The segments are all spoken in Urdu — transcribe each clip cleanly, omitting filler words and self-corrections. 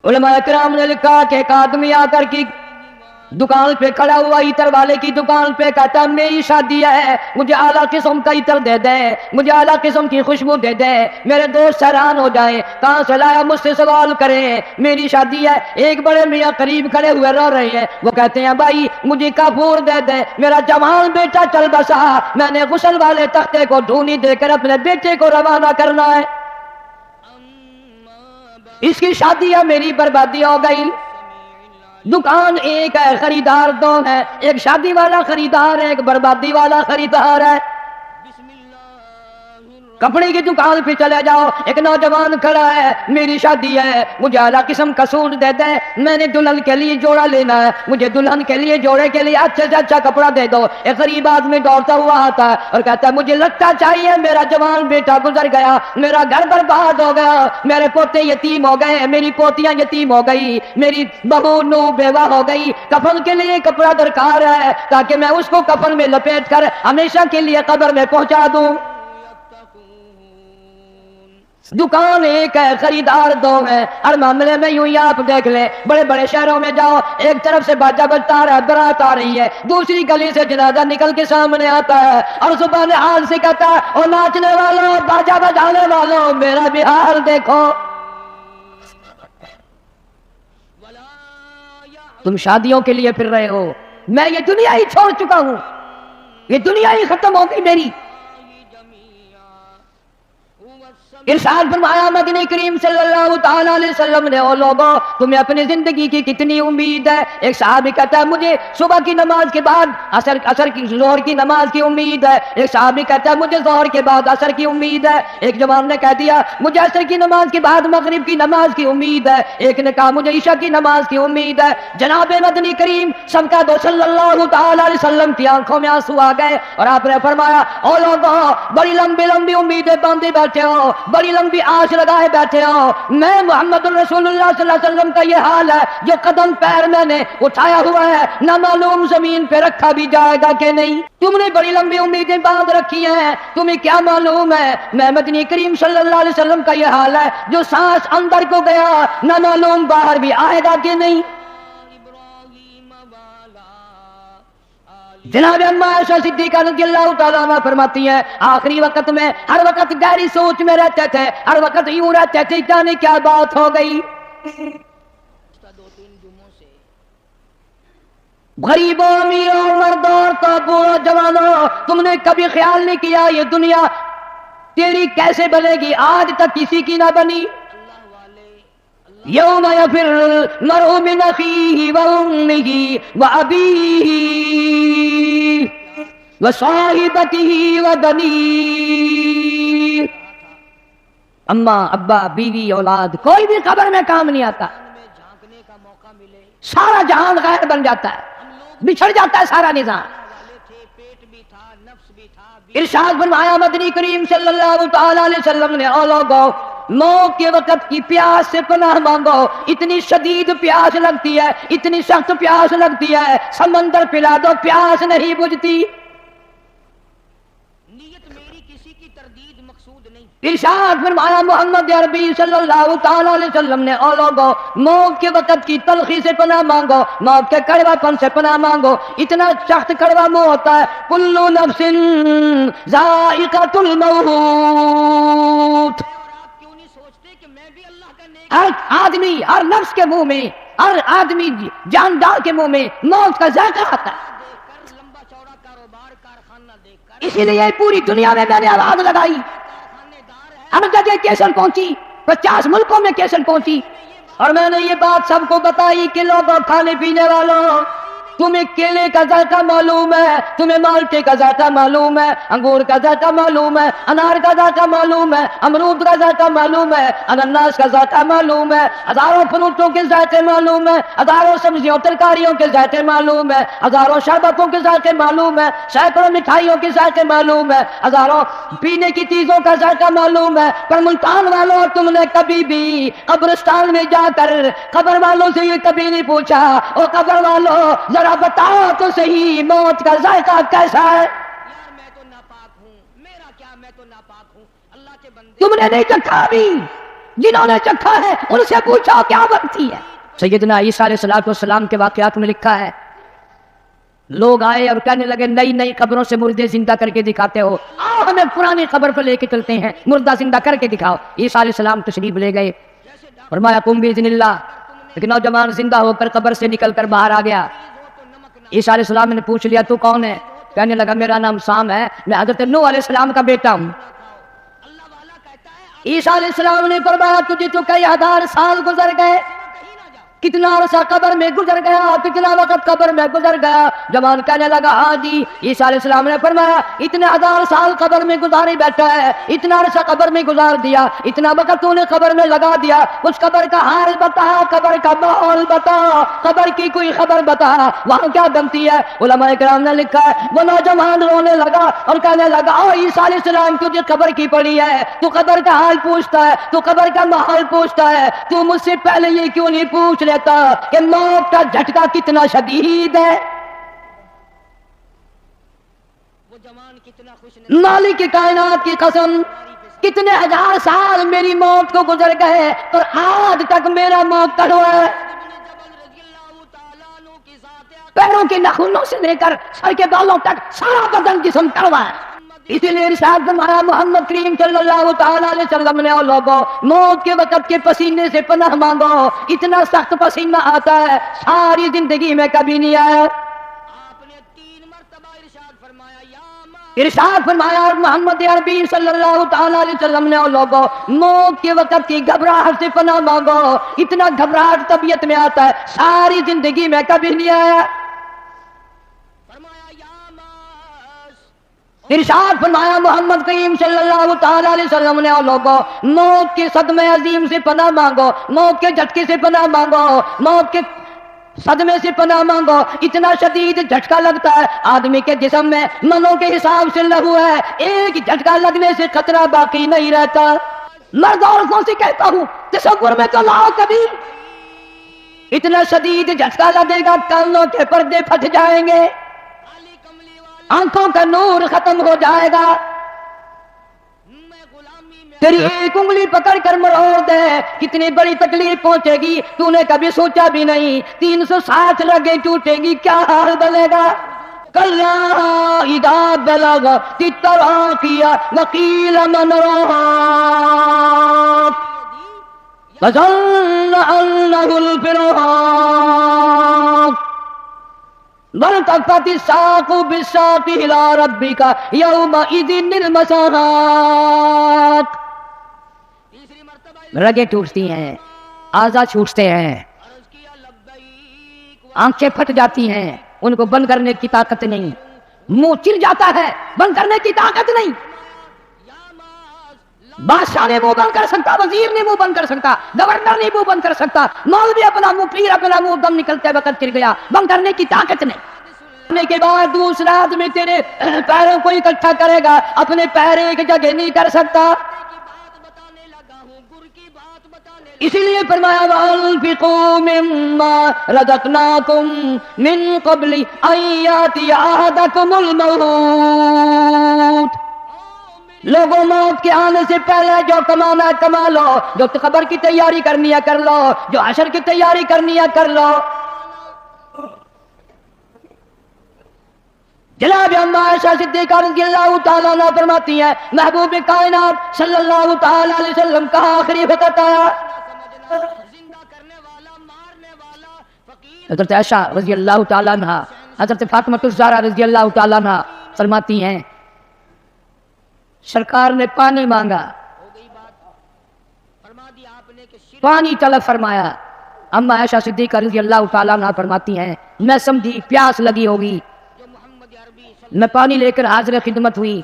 علماء کرام نے لکھا کہ ایک آدمی آ کر کی دکان پہ کھڑا ہوا عطر والے کی دکان پہ، کہتا میری شادی ہے، مجھے اعلیٰ قسم کا عطر دے دے، مجھے اعلیٰ قسم کی خوشبو دے دے، میرے دوست حیران ہو جائیں، کہاں سے لایا، مجھ سے سوال کریں، میری شادی ہے۔ ایک بڑے میاں قریب کھڑے ہوئے رو رہے ہیں، وہ کہتے ہیں بھائی مجھے کافور دے دے، میرا جوان بیٹا چل بسا، میں نے غسل والے تختے کو ڈھونی دے کر اپنے بیٹے کو روانہ کرنا ہے، اس کی شادی ہے، میری بربادی ہو گئی۔ دکان ایک ہے، خریدار دو ہے، ایک شادی والا خریدار ہے، ایک بربادی والا خریدار ہے۔ کپڑے کی دکان پہ چلے جاؤ، ایک نوجوان کھڑا ہے، میری شادی ہے، مجھے اعلیٰ قسم کا سوٹ دے دے، میں نے دلہن کے لیے جوڑا لینا ہے، مجھے دلہن کے لیے جوڑے کے لیے اچھے سے اچھا کپڑا دے دو۔ ایک غریب آدمی دوڑتا ہوا آتا ہے اور کہتا ہے مجھے لگتا چاہیے، میرا جوان بیٹا گزر گیا، میرا گھر برباد ہو گیا، میرے پوتے یتیم ہو گئے، میری پوتیاں یتیم ہو گئی، میری بہو نو بیوہ ہو گئی، کفن کے لیے کپڑا درکار ہے تاکہ میں اس کو کفن میں لپیٹ کر ہمیشہ کے لیے قبر میں پہنچا دوں۔ دکان ایک ہے، خریدار دو ہے، ہر معاملے میں یوں ہی آپ دیکھ لیں، بڑے بڑے شہروں میں جاؤ، ایک طرف سے باجا بجتا رہا ہے، برات آ رہی ہے، دوسری گلی سے جنازہ نکل کے سامنے آتا ہے اور زبان حال سے کہتا ہے او ناچنے والوں، باجا بجانے والوں، میرا بھی حال دیکھو۔ تم شادیوں کے لیے پھر رہے ہو، میں یہ دنیا ہی چھوڑ چکا ہوں، یہ دنیا ہی ختم ہو گئی میری۔ ارشاد فرمایا مدنی کریم صلی اللہ تعالی علیہ وسلم نے، او لوگوں تمہیں اپنی زندگی کی کتنی امید ہے؟ ایک صحابی کہتا ہے مجھے صبح کی نماز کے بعد عصر کی ظہر کی نماز کی امید ہے، ایک صحابی کہتا ہے مجھے ظہر کے بعد عصر کی امید ہے، ایک جوان نے کہہ دیا مجھے عصر کی نماز کے بعد مغرب کی نماز کی امید ہے، ایک نے کہا مجھے عشاء کی نماز کی امید ہے۔ جناب مدنی کریم صدقہ دو صلی اللہ تعالی علیہ وسلم کی آنکھوں میں آنسو آ گئے اور آپ نے فرمایا او لوگوں بڑی لمبی لمبی امیدیں باندھے بیٹھے ہو، بڑی لمبی آس لگائے بیٹھے ہو، میں محمد رسول اللہ صلی اللہ علیہ وسلم کا یہ حال ہے، جو قدم پیر میں نے اٹھایا ہوا ہے نہ معلوم زمین پہ رکھا بھی جائے گا کہ نہیں۔ تم نے بڑی لمبی امیدیں باندھ رکھی ہیں، تمہیں کیا معلوم ہے میں مدنی کریم صلی اللہ علیہ وسلم کا یہ حال ہے، جو سانس اندر کو گیا نہ معلوم باہر بھی آئے گا کہ نہیں۔ جناب اما عائشہ صدیقہ رضی اللہ تعالیٰ عنہ فرماتی ہیں آخری وقت میں ہر وقت گہری سوچ میں رہتے تھے، ہر وقت یوں رہتے تھے جانے کیا بات ہو گئی۔ غریبوں امیروں مردوں عورتوں بوڑھوں جوانوں، تم نے کبھی خیال نہیں کیا یہ دنیا تیری کیسے بنے گی؟ آج تک کسی کی نہ بنی۔ یوم یفر المرء من اخیہ وامہ وابیہ وصاحبتہ وبنیہ، اماں ابا بیوی اولاد کوئی بھی قبر میں کام نہیں آتا، سارا جہان غیر بن جاتا ہے، بچھڑ جاتا ہے سارا نظام۔ ارشاد فرمایا مدنی کریم صلی اللہ تعالی علیہ وسلم نے او لوگوں موت کے وقت کی پیاس سے پناہ مانگو، اتنی شدید پیاس لگتی ہے، اتنی سخت پیاس لگتی ہے، سمندر پلا دو پیاس نہیں بجھتی۔ ارشاد فرمایا محمد عربی صلی اللہ تعالی علیہ وسلم نے او لوگوں موت کے وقت کی تلخی سے پناہ مانگو، موت کے کڑوا پن سے پناہ مانگو، اتنا سخت کڑوا منہ ہوتا ہے، کل نفس ذائقۃ الموت، ہر آدمی ہر نفس کے منہ میں، ہر آدمی جاندار کے منہ میں موت کا ذائقہ آتا ہے۔ اسی لیے پوری دنیا میں نے آواز لگائی، ہر جگہ کیسر پہنچی، 50 ملکوں میں کیسر پہنچی، اور میں نے یہ بات سب کو بتائی کہ لوگوں کھانے پینے والوں تمہیں کیلے کا ذائقہ معلوم ہے، تمہیں مالٹے کا ذائقہ معلوم ہے، انگور کا ذائقہ معلوم ہے، انار کا ذائقہ معلوم ہے، امرود کا ذائقہ معلوم ہے، انناس کا ذائقہ معلوم ہے، ہزاروں فروٹوں کے ذائقے معلوم ہے، ہزاروں سبزیوں ترکاریوں کے ذائقے معلوم ہے، ہزاروں شربتوں کے ذائقے معلوم ہے، سینکڑوں مٹھائیوں کے ذائقے معلوم ہے، ہزاروں پینے کی چیزوں کا ذائقہ معلوم ہے، پر ملتان والوں تم نے کبھی بھی قبرستان میں جا کر قبر والوں سے یہ کبھی نہیں پوچھا او قبر والوں ذرا بتاؤ تو صحیح موت کا ذائقہ کیسا ہے؟ تم نے نہیں چکھا بھی، جنہوں نے چکھا ہے ان سے پوچھو کیا بنتی ہے۔ سیدنا عیسیٰ علیہ السلام کے واقعات میں لکھا ہے، لوگ آئے اور کہنے لگے نئی نئی قبروں سے مردے زندہ کر کے دکھاتے ہو، آؤ ہمیں پرانی قبر پر لے کے چلتے ہیں، مردہ زندہ کر کے دکھاؤ۔ عیسیٰ علیہ السلام تشریف لے گئے، فرمایا قم باذن اللہ۔ ایک نوجوان زندہ ہو کر قبر سے نکل کر باہر آ گیا۔ عیسیٰ علیہ السلام نے پوچھ لیا تو کون ہے؟ کہنے لگا میرا نام سام ہے، میں حضرت نوح علیہ السلام کا بیٹا ہوں۔ عیسیٰ علیہ السلام نے فرمایا تجھے تو کئی ہزار سال گزر گئے، کتنا عرصہ قبر میں گزر گیا، کتنا وقت قبر میں گزر گیا؟ جوان کہنے لگا ہاں جی۔ عیسیٰ علیہ السلام نے فرمایا اتنے ہزار سال قبر میں گزارے بیٹھا ہے، اتنا عرصہ قبر میں گزار دیا، اتنا وقت تو نے قبر میں لگا دیا، اس قبر کا حال بتا، قبر کا ماحول بتا، قبر کی کوئی خبر بتا، وہاں کیا بنتی ہے؟ علماء کرام نے لکھا ہے وہ نوجوان رونے لگا اور کہنے لگا او عیسیٰ علیہ السلام تجھے قبر کی پڑی ہے، تو قبر کا حال پوچھتا ہے، تو قبر کا ماحول پوچھتا ہے، تو مجھ سے پہلے یہ کیوں نہیں پوچھ لیتا کہ موت کا جھٹکا کتنا شدید ہے؟ مالک کائنات کی قسم کتنے ہزار سال میری موت کو گزر گئے اور آج تک میرا موت کڑوا ہے، پیروں کے ناخنوں سے لے کر سر کے بالوں تک سارا بدن جسم کڑوا ہے۔ اسی لیے ارشاد فرمایا محمد کریم صلی اللہ تعالی علیہ وسلم نے لوگوں موت کے وقت کے پسینے سے پناہ مانگو، اتنا سخت پسینہ آتا ہے ساری زندگی میں کبھی نہیں آیا۔ ارشاد فرمایا محمد عربی صلی اللہ تعالی علیہ وسلم نے لوگوں موت کے وقت کی گھبراہٹ سے پناہ مانگو، اتنا گھبراہٹ طبیعت میں آتا ہے ساری زندگی میں کبھی نہیں آیا۔ ارشاد فرمایا محمد کریم صلی اللہ تعالی علیہ وسلم نے لوگوں موت کے صدمے عظیم سے پناہ مانگو، موت کے جھٹکے سے پناہ مانگو، موت کے صدمے سے پناہ مانگو، اتنا شدید جھٹکا لگتا ہے آدمی کے جسم میں منوں کے حساب سے لہو ہے، ایک جھٹکا لگنے سے خطرہ باقی نہیں رہتا۔ مرد عورتوں سے کہتا ہوں تصور میں تو لاؤ کبھی، اتنا شدید جھٹکا لگے گا کانوں کے پردے پھٹ جائیں گے، آنکھوں کا نور ختم ہو جائے گا، تیری ایک انگلی پکڑ کر مروڑ دے کتنی بڑی تکلیف پہنچے گی تو نے کبھی سوچا بھی نہیں، 360 رگیں ٹوٹے گی کیا حال بنے گا۔ کلا اذا بلغت التراقی وقیل من راق وظن انه الفراق والتفت الساق بالساق الى ربك يومئذ المساق۔ رگیں ٹوٹتی ہیں، اعضاء چھوٹتے ہیں، آنکھیں پھٹ جاتی ہیں، ان کو بند کرنے کی طاقت نہیں، منہ چل جاتا ہے بند کرنے کی طاقت نہیں، بادشاہ نے منہ بند کر سکتا، وزیر نے منہ بند کر سکتا، گورنر نے منہ بند کر سکتا، مولوی اپنا منہ، پیر اپنا منہ دم نکلتے وقت گر گیا، بند کرنے کی طاقت نہیں۔ کرنے کے بعد دوسرا آدمی تیرے پیروں کو اکٹھا کرے گا، اپنے پیر ایک جگہ نہیں کر سکتا۔ اسی لیے فرمایا وَأَنفِقُوا مِمَّا رَزَقْنَاكُم مِّن قَبْلِ أَن يَأْتِيَ أَحَدَكُمُ الْمَوْتُ، لوگوں موت کے آنے سے پہلے جو کمانا ہے کما لو، جو قبر کی تیاری کرنی ہے کر لو، جو حشر کی تیاری کرنی ہے کر لو۔ جناب اما عائشہ صدیقہ رضی اللہ تعالیٰ عنہ فرماتی ہیں محبوب کائنات صلی اللہ تعالیٰ علیہ وسلم کا آخری وقت آیا، حضرت عائشہ رضی اللہ تعالیٰ عنہ، حضرت فاطمہ الزہرا رضی اللہ تعالیٰ عنہ فرماتی ہیں سرکار نے پانی مانگا، پانی طلب فرمایا، اما عائشہ صدیقہ رضی اللہ تعالیٰ عنہ فرماتی ہیں میں سمجھی پیاس لگی ہوگی، میں پانی لے کر حاضر خدمت ہوئی،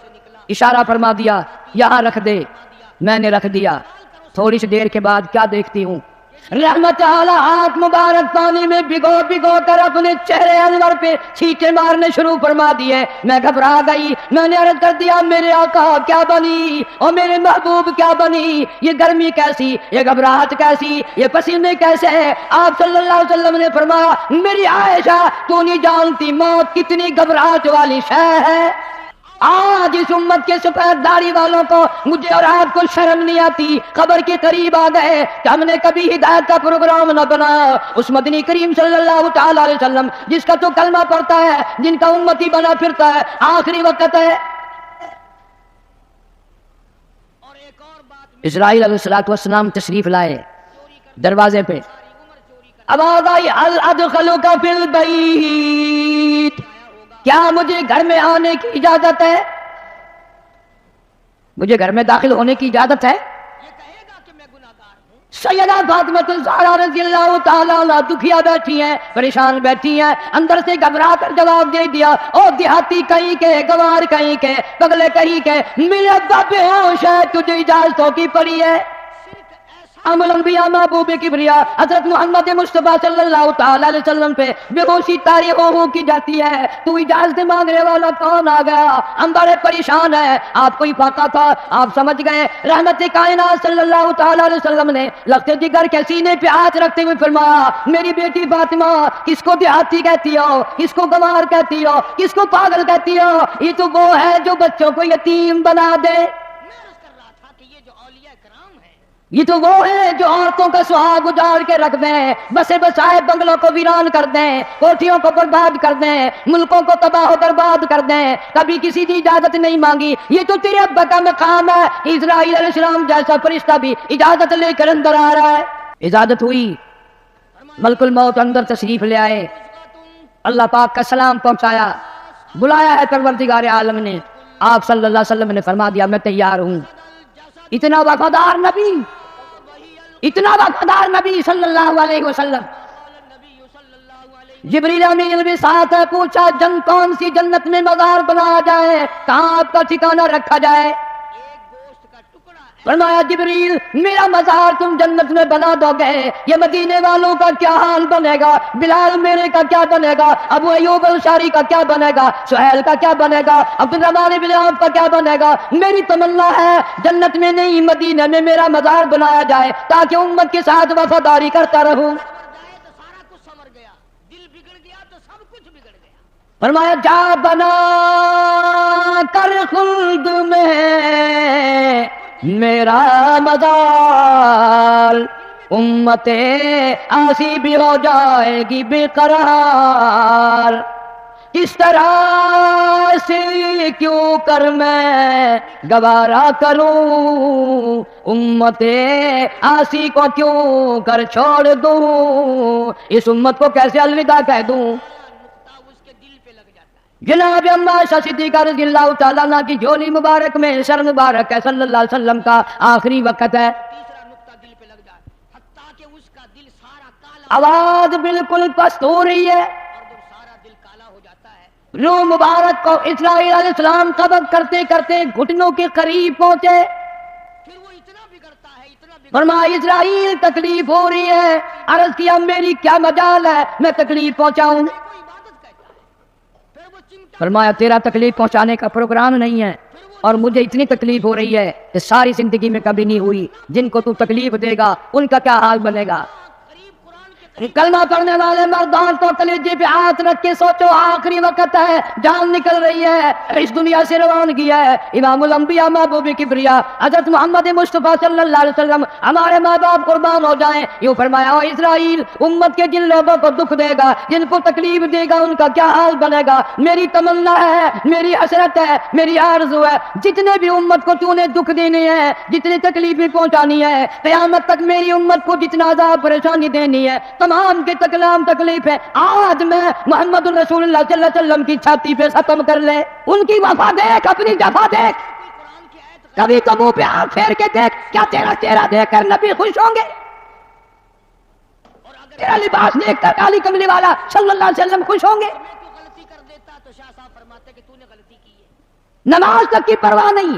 اشارہ فرما دیا یہاں رکھ دے، میں نے رکھ دیا، تھوڑی سی دیر کے بعد کیا دیکھتی ہوں رحمت اعلی ہاتھ مبارک پانی میں بھگو بھگو کر اپنے چہرے انور پہ چھینٹے مارنے شروع فرما دیے۔ میں گھبرا گئی، میں نے عرض کر دیا میرے آقا کیا بنی اور میرے محبوب کیا بنی، یہ گرمی کیسی، یہ گھبراہٹ کیسی، یہ پسینے کیسے ہیں؟ آپ صلی اللہ علیہ وسلم نے فرمایا میری عائشہ تو نہیں جانتی موت کتنی گھبراہٹ والی شے ہے۔ آج اس امت کے سفید داڑھی والوں کو مجھے اور آپ کو شرم نہیں آتی، قبر کے قریب آ گئے کہ ہم نے کبھی ہدایت کا پروگرام نہ بنایا۔ اس مدنی کریم صلی اللہ تعالی علیہ وسلم جس کا تو کلمہ پڑھتا ہے، جن کا امتی بنا پھرتا ہے، آخری وقت ہے۔ اسرائیل علیہ السلام تشریف لائے، دروازے پہ آواز آئی ادخلوک فی البیت، کیا مجھے گھر میں آنے کی اجازت ہے؟ مجھے گھر میں داخل ہونے کی اجازت ہے؟ سیدہ فاطمہ الزہرا رضی اللہ تعالیٰ عنہا دکھیا بیٹھی ہیں، پریشان بیٹھی ہیں، اندر سے گھبرا کر جواب دے دیا، او دیہاتی کہیں کے، گوار کہیں کے، پگلے کہیں کے، میرے ابا بے ہوش ہے، تجھے اجازتوں کی پڑی ہے؟ ام الانبیاء محبوب کبریا حضرت محمد مصطفیٰ صلی اللہ تعالی علیہ وسلم پہ بے ہوشی طاری ہو کی جاتی ہے، تو اجازت مانگنے والا کون آ گیا؟ ہم بڑے پریشان ہیں، آپ کو ہی پاتا تھا، آپ سمجھ گئے۔ رحمت کائنات صلی اللہ تعالی علیہ وسلم نے لخت جگر کے سینے پہ ہاتھ رکھتے ہوئے فرمایا، میری بیٹی فاطمہ، کس کو دیہاتی کہتی ہو، کس کو گوار کہتی ہو، کس کو پاگل کہتی ہو؟ یہ تو وہ ہے جو بچوں کو یتیم بنا دے، یہ تو وہ ہے جو عورتوں کا سہاگ اجاڑ کے رکھ دیں، بسے بسائے بنگلوں کو ویران کر دیں، کوٹھیوں کو برباد کر دیں، ملکوں کو تباہ و برباد کر دیں، کبھی کسی کی اجازت نہیں مانگی۔ یہ تو تیرے ابا کا مقام ہے۔ اسرائیل علیہ السلام جیسا فرشتہ بھی اجازت لے کر اندر آ رہا ہے۔ اجازت ہوئی، ملک الموت اندر تشریف لے آئے، اللہ پاک کا سلام پہنچایا، بلایا ہے پروردگار عالم نے۔ آپ صلی اللہ علیہ وسلم نے فرما دیا میں تیار ہوں۔ اتنا وفادار نبی، اتنا وفادار نبی صلی اللہ علیہ وسلم۔ جبریل امین بھی ساتھ ہے، پوچھا جنگ کون سی جنت میں مزار بنایا جائے، کہاں آپ کا ٹھکانہ رکھا جائے؟ فرمایا جبریل میرا مزار تم جنت میں بنا دو گے، یہ مدینے والوں کا کیا حال بنے گا؟ بلال میرے کا کیا بنے گا؟ ابو ایوب انصاری کا کیا بنے گا؟ سہیل کا کیا بنے گا؟ عبدالرحمن بن عوف کا کیا بنے گا؟ میری تمنا ہے جنت میں نہیں مدینے میں میرا مزار بنایا جائے تاکہ امت کے ساتھ وفاداری کرتا رہوں۔ فرمایا جا بنا کر خلد میں میرا مزار، امت آسی بھی ہو جائے گی بے قرار، کس طرح سے کیوں کر میں گوارا کروں، امت آسی کو کیوں کر چھوڑ دوں، اس امت کو کیسے الوداع کہہ دوں؟ جناب عماشہ صدیقہ رضی اللہ تعالیٰ عنہ کی جھولی مبارک میں سر مبارک ہے، صلی اللہ علیہ وسلم کا آخری وقت ہے۔ آواز بالکل پست ہو رہی ہے، روح مبارک کو اسرائیل علیہ السلام قبض کرتے کرتے گھٹنوں کے قریب پہنچے۔ فرمایا اسرائیل تکلیف ہو رہی ہے، عرض کیا میری کیا مجال ہے میں تکلیف پہنچاؤں؟ فرمایا تیرا تکلیف پہنچانے کا پروگرام نہیں ہے، اور مجھے اتنی تکلیف ہو رہی ہے کہ ساری زندگی میں کبھی نہیں ہوئی، جن کو تو تکلیف دے گا ان کا کیا حال بنے گا؟ کلمہ پڑھنے والے مردان تو کلیجے پہ ہاتھ رکھ کے سوچو، آخری وقت ہے، جان نکل رہی ہے، اس دنیا سے روانگی ہے۔ امام الانبیاء محبوب کبریا حضرت محمد مصطفیٰ صلی اللہ علیہ وسلم ہمارے ماں باپ قربان ہو جائیں، یوں فرمایا او اسرائیل امت کے جن لوگوں کو دکھ دے گا، جن کو تکلیف دے گا ان کا کیا حال بنے گا؟ میری تمنا ہے، میری حسرت ہے، میری آرزو ہے، جتنے بھی امت کو تو نے دکھ دینے ہیں، جتنے تکلیفیں پہنچانی ہے، قیامت تک میری امت کو جتنا عذاب پریشانی دینی ہے، تمام کے تکلام تکلیف ہے، آج میں محمد رسول اللہ صلی اللہ علیہ وسلم کی چھاتی پہ ختم کر لے۔ ان کی وفا دیکھ، اپنی جفا دیکھ، کبھی تو منہ پہ ہاتھ پھیر کے دیکھ، کیا تیرا چہرہ دیکھ کر نبی خوش ہوں گے؟ تیرا لباس دیکھ کر کالی کملی والا صلی اللہ علیہ وسلم خوش ہوں گے؟ نماز تک کی پرواہ نہیں،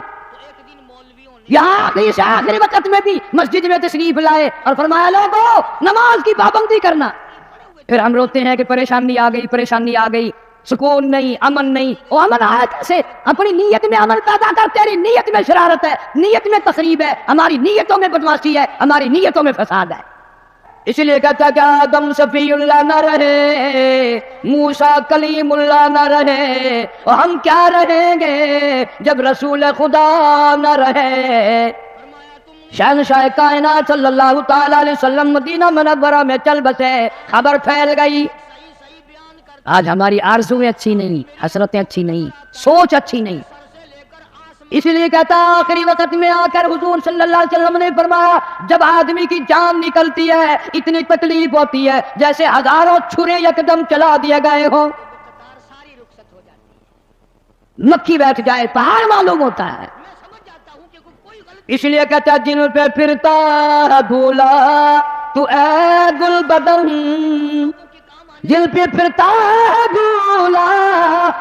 یہاں سے آخری وقت میں بھی مسجد میں تشریف لائے اور فرمایا لوگوں نماز کی پابندی کرنا۔ پھر ہم روتے ہیں کہ پریشانی آ گئی، پریشانی آ گئی، سکون نہیں، امن نہیں۔ وہ امن آیا کیسے؟ اپنی نیت میں امن پیدا کر، تیری نیت میں شرارت ہے، نیت میں تخریب ہے، ہماری نیتوں میں بدماشی ہے، ہماری نیتوں میں فساد ہے۔ اس لیے کہتا کہ آدم صفی اللہ نہ رہے، موسیٰ کلیم اللہ نہ رہے، اور ہم کیا رہیں گے جب رسول خدا نہ رہے۔ شہنشاہ کائنات صلی اللہ تعالیٰ علیہ وسلم مدینہ منورہ میں چل بسے، خبر پھیل گئی۔ آج ہماری آرزویں اچھی نہیں، حسرتیں اچھی نہیں، سوچ اچھی نہیں۔ اس لیے کہتا آخری وقت میں آ کر حضور صلی اللہ علیہ وسلم نے فرمایا جب آدمی کی جان نکلتی ہے اتنی تکلیف ہوتی ہے جیسے ہزاروں چھرے یکدم چلا دیے گئے ہوں، مکھی بیٹھ جائے پہاڑ معلوم ہوتا ہے۔ اس لیے کہتا جن پہ پھرتا ہے بھولا تو اے گل بدن، جن پہ پھرتا ہے بھولا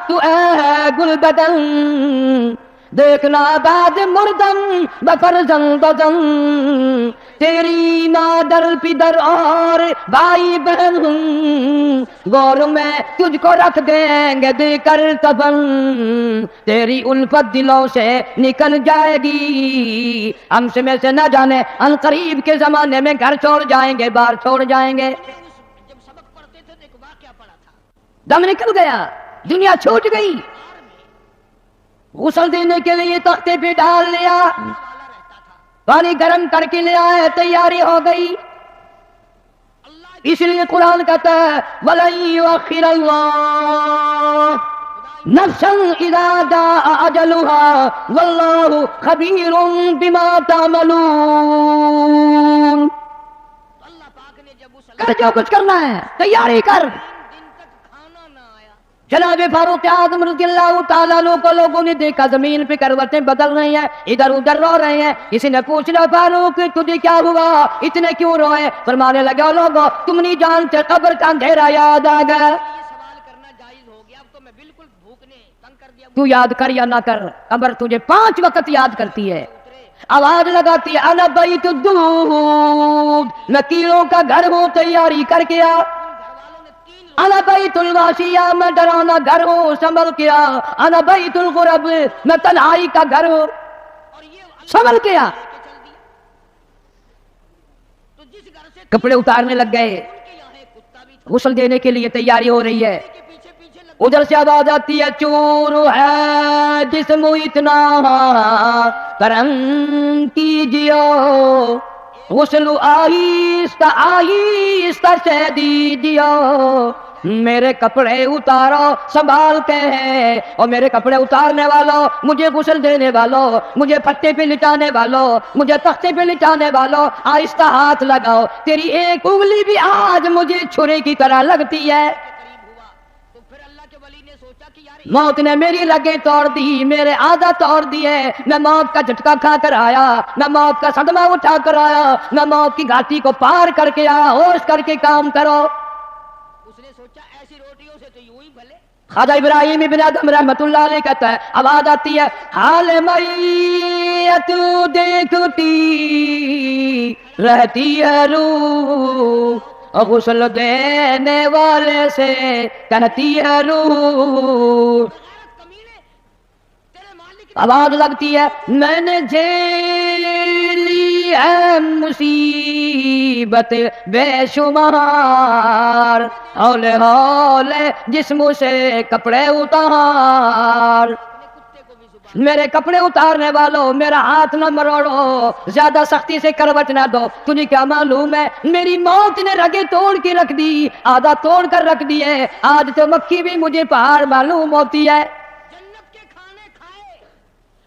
تو اے گل بدن، دیکھنا بعد مردم بفرزن بدن، تیری نادر پدر اور بھائی بہن غور میں تجھ کو رکھ دیں گے دے کر کفن، تیری الفت دلوں سے نکل جائے گی، ہم سے میں سے نہ جانے ان قریب کے زمانے میں گھر چھوڑ جائیں گے، بار چھوڑ جائیں گے۔ جب سبق پڑھتے تھے تو ایک واقعہ پڑا تھا، دم نکل گیا، دنیا چھوٹ گئی، غسل دینے کے لیے تختے پہ ڈال لیا، پانی گرم کر کے لے آئے، تیاری ہو گئی۔ اس لیے قرآن کہتا ہے وَلَن يُؤَخِّرَ اللَّهُ نَفْسًا إِذَا جَاءَ أَجَلُهَا وَاللَّهُ خَبِيرٌ بِمَا تَعْمَلُونَ۔ اللہ پاک نے جب اس کر جو کچھ کرنا ہے تیاری کر۔ دن تک کھانا نہ آیا، جناب فاروق اعظم رضی اللہ تعالیٰ عنہ کو لوگوں نے دیکھا زمین پہ کروٹیں بدل رہی ہیں، ادھر ادھر رو رہے ہیں۔ کسی نے پوچھا فاروق تجھے کیا ہوا، اتنے کیوں روئے؟ فرمانے لگے لوگوں تم نہیں جانتے قبر کا اندھیرا یاد آ گیا۔ یہ سوال کرنا جائز ہو گیا، اب تو میں بالکل بھوکنے تنگ کر دیا، تو یاد کر یا نہ کر، قبر تجھے 5 وقت یاد کرتی ہے، آواز لگاتی ہے انا بیت الدود، میں کیلوں کا گھر ہوں تیاری کر کے آ، انا بیت الواشیہ میں ڈرانا گھر ہوں سنبھل کے آ، انا بیت الغرب میں تنہائی کا گھر ہوں اور یہ سنبھل کے آ۔ چل دیا۔ تو جس گھر سے کپڑے اتارنے لگ گئے، ان کے یہاں ایک کتا بھی تھا غسل دینے کے لیے تیاری ہو رہی ہے، کہ پیچھے پیچھے لگ ادھر سے آواز آتی ہے چور ہے جسم اتنا کرم کیجیو، غسل آہستہ آہستہ سے دیجیو، میرے کپڑے اتارو سنبھال کے، اور میرے کپڑے اتارنے والوں، مجھے غسل دینے والوں، مجھے پٹے پہ لٹانے والوں، مجھے تختے پہ لٹانے والوں، آہستہ ہاتھ لگاؤ، تیری ایک انگلی بھی آج مجھے چھرے کی طرح لگتی ہے۔ قریب ہوا تو پھر اللہ کے ولی نے سوچا کہ یار موت نے میری رگیں توڑ دی، میرے آدھا توڑ دیے، میں موت کا جھٹکا کھا کر آیا، میں موت کا صدمہ اٹھا کر آیا، میں موت کی گھاٹی کو پار کر کے آیا، ہوش کر کے کام کرو۔ اس نے سوچا ایسی روٹیوں سے تو یوں ہی بھلے، خواجہ ابراہیم ابن ادم رحمت اللہ علیہ کہتا ہے، آواز آتی ہے حال میت دیکھتی رہتی ہے روح، اور غسل دینے والے سے کہتی ہے روح، کمینے تیرے مالک آواز لگتی ہے میں نے جھیلی ہے مصیبت بے شمار، ہولے ہولے جسم سے کپڑے اتار، کتے کو بھی زبان میرے کپڑے اتارنے والوں میرا ہاتھ نہ مروڑو، زیادہ سختی سے کروٹ نہ دو، تجھے کیا معلوم ہے میری موت نے رگیں توڑ کے رکھ دی، آدھا توڑ کر رکھ دی ہے، آج تو مکھی بھی مجھے پہاڑ معلوم ہوتی ہے۔ جنت کے کھانے کھائے،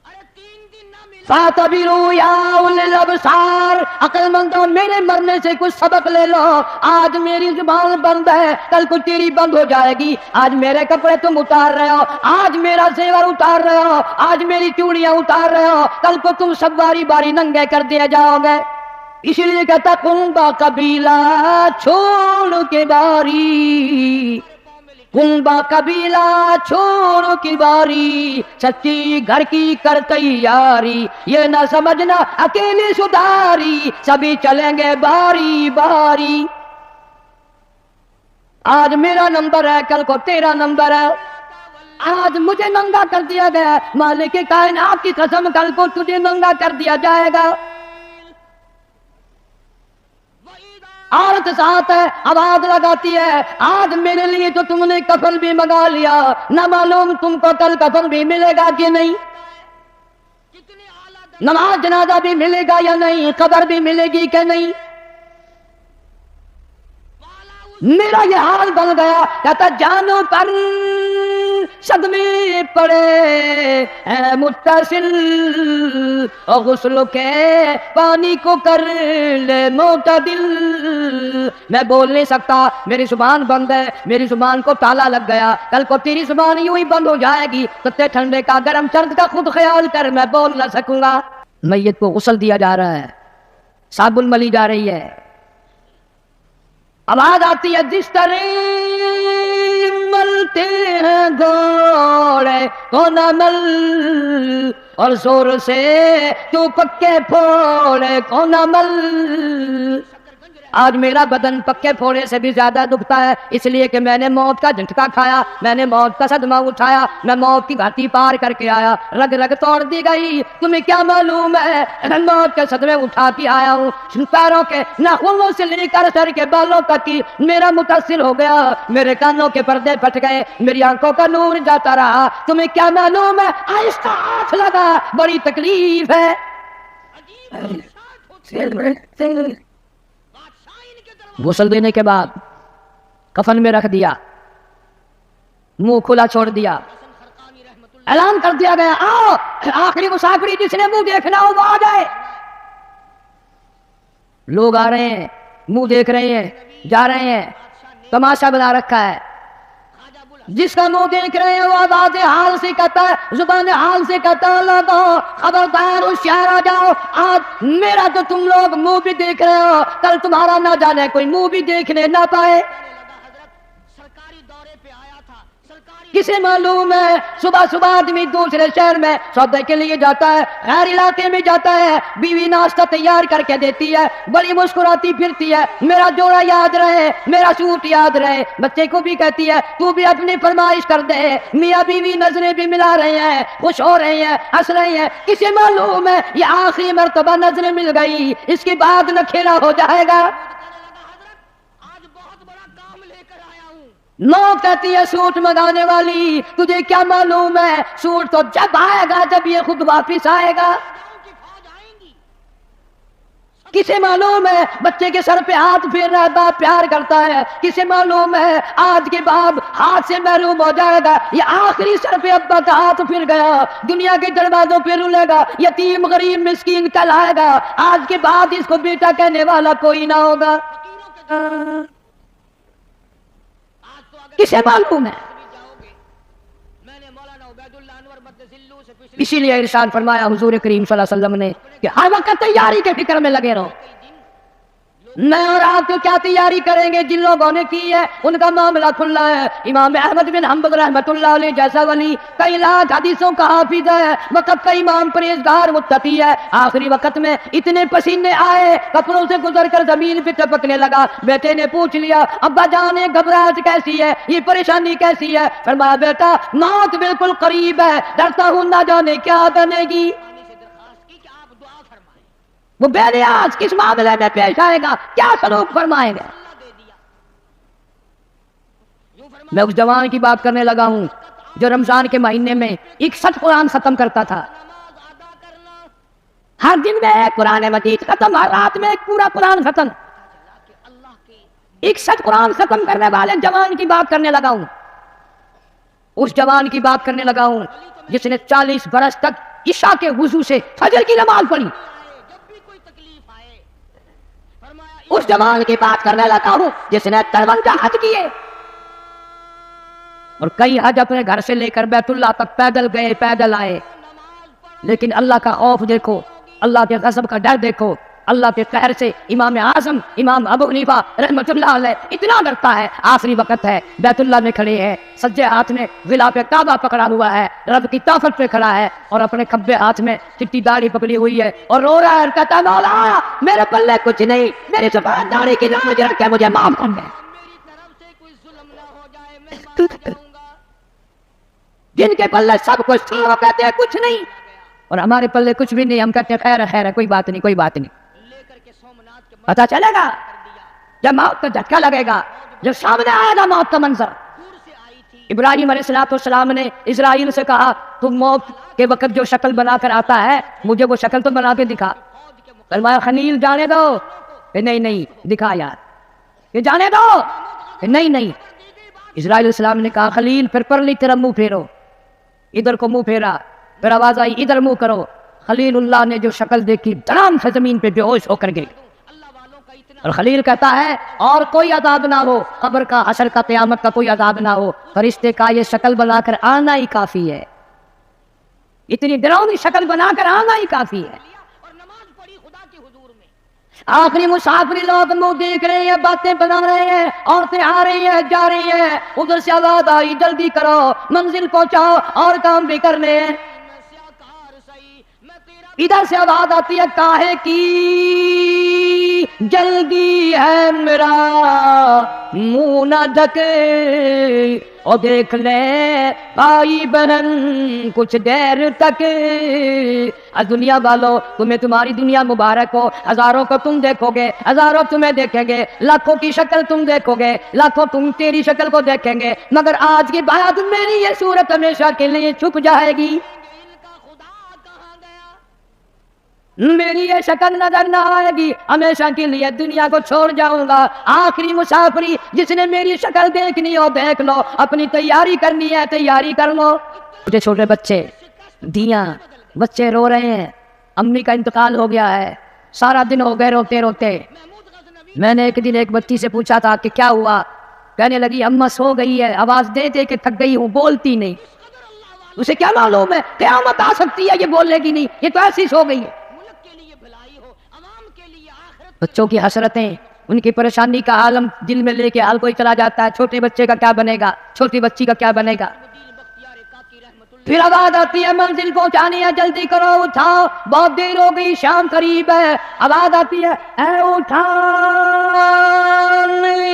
ارے 3 دن نہ ملا، فَاعْتَبِرُوا يَا أُولِي الْأَبْصَارِ، عقل مندوں میرے مرنے سے کچھ سبق لے لو، آج میری زبان بند ہے کل کو تیری بند ہو جائے گی، آج میرے کپڑے تم اتار رہے ہو، آج میرا زیور اتار رہے ہو، آج میری چوڑیاں اتار رہے ہو، کل کو تم سب باری باری ننگے کر دیا جاؤ گے۔ اسی لیے کہتا کنبا قبیلہ چھوڑ کے باری، کنبا قبیلہ چھوڑ کی باری، سچی گھر کی کر تیاری، یہ نہ سمجھنا اکیلی سدھاری، سبھی چلیں گے باری باری، آج میرا نمبر ہے کل کو تیرا نمبر ہے، آج مجھے ننگا کر دیا گیا، مالک کائنات کی قسم کل کو تجھے ننگا کر دیا جائے گا۔ وَإِذَا عورت ساتھ ہے، آواز لگاتی ہے آج میرے لیے تو تم نے کفن بھی منگا لیا، نہ معلوم تم کو کل کفن بھی ملے گا کہ نہیں، کتنے اعلیٰ نماز جنازہ بھی ملے گا یا نہیں، قبر بھی ملے گی کہ نہیں۔ میرا یہ حال بن گیا، کہتا جانو پر صدمے پڑے اے متصل، اور غسل کے پانی کو کر لے معتدل۔ میں بول نہیں سکتا، میری زبان بند ہے، میری زبان کو تالا لگ گیا، کل کو تیری زبان یوں ہی بند ہو جائے گی، کتے ٹھنڈے کا گرم سرد کا خود خیال کر، میں بول نہ سکوں گا۔ میت کو غسل دیا جا رہا ہے، صابن ملی جا رہی ہے، آواز آتی ہے جس طرح ملتے ہیں گھوڑے کو نہ مل، اور زور سے تو پکے پھوڑے کو نہ مل۔ آج میرا بدن پکے پھوڑے سے بھی زیادہ دکھتا ہے، اس لیے کہ میں نے موت کا جھٹکا کھایا، میں نے موت کا صدمہ اٹھایا، میں موت کی گھاٹی پار کر کے آیا، رگ رگ توڑ دی گئی، تمہیں کیا معلوم ہے میں موت کے صدمے اٹھا کے آیا ہوں، پیروں کے ناخنوں سے لے کر سر کے بالوں تک کی میرا متاثر ہو گیا، میرے کانوں کے پردے پھٹ گئے، میری آنکھوں کا نور جاتا رہا، تمہیں کیا معلوم ہے آہستہ ہاتھ لگا، بڑی تکلیف ہے۔ غسل دینے کے بعد کفن میں رکھ دیا، منہ کھلا چھوڑ دیا، اعلان کر دیا گیا آؤ آخری مسافری جس نے منہ دیکھنا ہو وہ آ جائے۔ لوگ آ رہے ہیں، منہ دیکھ رہے ہیں، جا رہے ہیں، تماشا بنا رکھا ہے، جس کا منہ دیکھ رہے ہیں وہ آواز حال سے کہتا ہے، زبان حال سے کہتا ہے اللہ کو خبردار ہوشیار آ جاؤ، آج میرا تو تم لوگ منہ بھی دیکھ رہے ہو، کل تمہارا نہ جانے کوئی منہ بھی دیکھنے نہ پائے۔ سرکاری دورے پہ آیا تھا، سرکاری کسے معلوم ہے صبح صبح آدمی دوسرے شہر میں سودے کے لیے جاتا ہے، غیر علاقے میں جاتا ہے، بیوی ناشتہ تیار کر کے دیتی ہے، بڑی مسکراتی پھرتی ہے، میرا جوڑا یاد رہے، میرا سوٹ یاد رہے، بچے کو بھی کہتی ہے تو بھی اپنی فرمائش کر دے، میاں بیوی نظریں بھی ملا رہے ہیں، خوش ہو رہے ہیں، ہنس رہے ہیں، کسے معلوم ہے یہ آخری مرتبہ نظریں مل گئی، اس کے بعد نکھیرا ہو جائے گا۔ آج بہت بڑا کام لے کر آیا ہوں۔ نو کہتی ہے سوٹ منگانے والی تجھے کیا معلوم ہے سوٹ تو جب آئے گا جب یہ خود واپس آئے گا، گاؤں کی فوج آئیں گی، کسے معلوم ہے بچے کے سر پہ ہاتھ پھیر رہا ہے باپ پیار کرتا ہے، کسے معلوم ہے آج کے بعد ہاتھ سے محروم ہو جائے گا، یہ آخری سر پہ ابا کا ہاتھ پھر گیا، دنیا کے دروازوں پہ رولے گا، یتیم غریب مسکین کل آئے گا، آج کے بعد اس کو بیٹا کہنے والا کوئی نہ ہوگا، فقیروں کے آج تو اگر کسے معلوم ہے۔ بھی جاؤ گے، میں نے مولانا عبید اللہ انور مدذلو سے پچھلے اسی لیے ارشاد فرمایا حضور کریم صلی اللہ علیہ وسلم نے کہ ہر وقت تیاری کے فکر میں لگے رہو، کئی دن میں اور آپ تو کیا تیاری کریں گے، جن لوگوں نے کی ہے ان کا معاملہ کھلا ہے، امام احمد بن حنبل رحمۃ اللہ علیہ جیسا ولی کئی لاکھ حدیثوں کا حافظ ہے، وقت کا امام پرہیزگار متقی ہے، آخری وقت میں اتنے پسینے آئے کپڑوں سے گزر کر زمین پہ ٹپکنے لگا، بیٹے نے پوچھ لیا ابا جان یہ گھبراہٹ کیسی ہے، یہ پریشانی کیسی ہے، فرمایا بیٹا موت بالکل قریب ہے، ڈرتا ہوں نہ جانے کیا بنے گی۔ پانی سے درخواست کی کہ آپ دعا فرمائیں، وہ بے نیاز کس معاملے میں پیش آئے گا، کیا سلوک فرمائیں گے۔ اللہ دے دیا، یوں فرمایا میں اس جوان کی بات کرنے لگا ہوں جو رمضان کے مہینے میں 61 قرآن ختم کرتا تھا، نماز ادا کرنا، ہر دن میں ایک قرآن مجید ختم، ہر رات میں ایک پورا قرآن ختم، چلا کہ اللہ کے 61 قرآن ختم کرنے والے جوان کی بات کرنے لگا ہوں، اس جوان کی بات کرنے لگا ہوں جس نے 40 برس تک عشاء کے وضو سے فجر کی نماز پڑھی، آئے جب بھی کوئی تکلیف آئے فرمایا اس جوان کی بات کرنے لگا ہوں جس نے 53 حج کیے اور کئی حج اپنے گھر سے لے کر بیت اللہ تک پیدل گئے پیدل آئے، نماز پڑھ لیکن اللہ کا خوف دیکھو، اللہ کے غضب کا ڈر دیکھو، اللہ کے قہر سے امام اعظم امام ابو حنیفہ رحمۃ اللہ علیہ اتنا ڈرتا ہے، آخری وقت ہے بیت اللہ میں کھڑے ہیں، سجے ہاتھ میں غلاف کعبہ پکڑا ہوا ہے، رب کی طاقت پہ کھڑا ہے اور اپنے کھبے ہاتھ میں چٹی داڑھی پکڑی ہوئی ہے اور رو رہا ہے اور کہتا ہے مولا میرے پلے کچھ نہیں، میری سفید داڑھی کی لاج رکھ کے مجھے معاف کر دے، میری طرف سے کوئی ظلم نہ ہو جائے، میں مارا جاؤں گا، جن کے پلے سب کچھ تھا وہ کہتے ہیں کچھ نہیں اور ہمارے پلے کچھ بھی نہیں، ہم کہتے ہیں خیر ہے خیر ہے کوئی بات نہیں کوئی بات نہیں، لے کر کے سومنات کے پتا چلے گا کر دیا، جب موت کا جھٹکا لگے گا، جب سامنے آئے گا موت کا منظر. دور سے آئی تھی ابراہیم علیہ السلام نے اسرائیل سے کہا تم موت کے وقت جو شکل بنا کر آتا ہے مجھے وہ شکل تو بنا کے دکھا. فوج کے فرمایا خلیل جانے دو. کہ نہیں دکھا یار. کہ جانے دو. کہ نہیں. اسرائیل علیہ السلام نے کہا خلیل پھر پرلی طرف منہ پھیرو. ادھر کو منہ پھیرا، پھر آواز آئی ادھر منہ کرو. خلیل اللہ نے جو شکل دیکھی دھڑام سے زمین پہ بے ہوش ہو کر گئی. اللہ والوں کا اتنا اور خلیل کہتا ہے اور کوئی عذاب نہ ہو، قبر کا، حشر کا، قیامت کا کوئی عذاب نہ ہو، فرشتے کا یہ شکل بنا کر آنا ہی کافی ہے. اتنی ڈراؤنی شکل بنا کر آنا ہی کافی ہے. لیا اور نماز پڑھی خدا کے حضور میں. آخری مسافری لوگ منہ دیکھ رہے ہیں، باتیں بنا رہے ہیں، عورتیں آ رہی ہیں جا رہی ہیں. ادھر سے آواز آئی جلدی کرو، منزل پہنچاؤ اور کام بھی کرنے ہیں. میں سیاکار سہی میں تیرا ادھر سے آواز آتی ہے کاہے کی جلدی ہے میرا منہ نہ ڈھکے، اور دیکھ لے بھائی بہن کچھ دیر تک. دنیا والو تمہیں تمہاری دنیا مبارک ہو. ہزاروں کو تم دیکھو گے، ہزاروں تمہیں دیکھیں گے، لاکھوں کی شکل تم دیکھو گے، لاکھوں تم تیری شکل کو دیکھیں گے، مگر آج کے بعد میری یہ صورت ہمیشہ کے لیے چھپ جائے گی. ان کا خدا کہاں گیا. میری یہ شکل نظر نہ آئے گی، ہمیشہ کے لیے دنیا کو چھوڑ جاؤں گا. آخری مسافری جس نے میری شکل دیکھنی ہو دیکھ لو، اپنی تیاری کرنی ہے تیاری کر لو. چھوٹے چھوٹے بچے، دیاں، بچے رو رہے ہیں، امی کا انتقال ہو گیا ہے، سارا دن ہو گئے روتے روتے. محمود غزنوی میں نے ایک دن ایک بچی سے پوچھا تھا کہ کیا ہوا، کہنے لگی اماں سو گئی ہے، آواز دے دے کے تھک گئی ہوں، بولتی نہیں. قدر اللہ والوں اسے کیا معلوم ہے قیامت آ سکتی ہے، یہ بولنے کی نہیں، یہ تو ایسی سو گئی ہے. ملک کے لیے بھلائی ہو، عوام کے لیے آخرت. بچوں کی حسرتیں، ان کی پریشانی کا عالم دل میں لے کے ہر کوئی چلا جاتا ہے. چھوٹے بچے کا کیا بنے گا، چھوٹی بچی کا کیا بنے گا. الدین بختیار کاکی رحمت اللہ پھر آواز آتی ہے منزل پہنچانی ہے، جلدی کرو، اٹھاؤ، بہت دیر ہو گئی، شام قریب ہے. آواز آتی ہے اے اٹھانے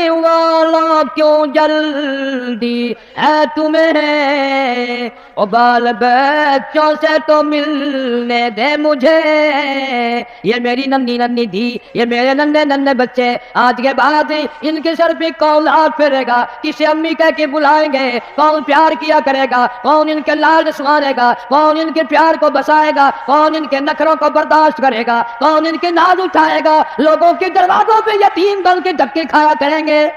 والا کیوں جلدی ہے تمہیں، او بال بچوں سے تو ملنے دے مجھے. یہ میری ننھی ننھی تھی، یہ میرے ننھے ننھے بچے، آج کے بعد ان کے سر پہ کون ہاتھ پھیرے گا، کسے امی کہہ کے بلائیں گے، کون پیار کیا کرے گا، کون ان کے لال سوارے گا، کون ان کے پیار کو بسائے گا، کون ان کے نخروں کو برداشت کرے گا، کون ان کے ناز اٹھائے گا. لوگوں کے دروازوں پہ یتیم بن کے دھکے کھایا کریں گے.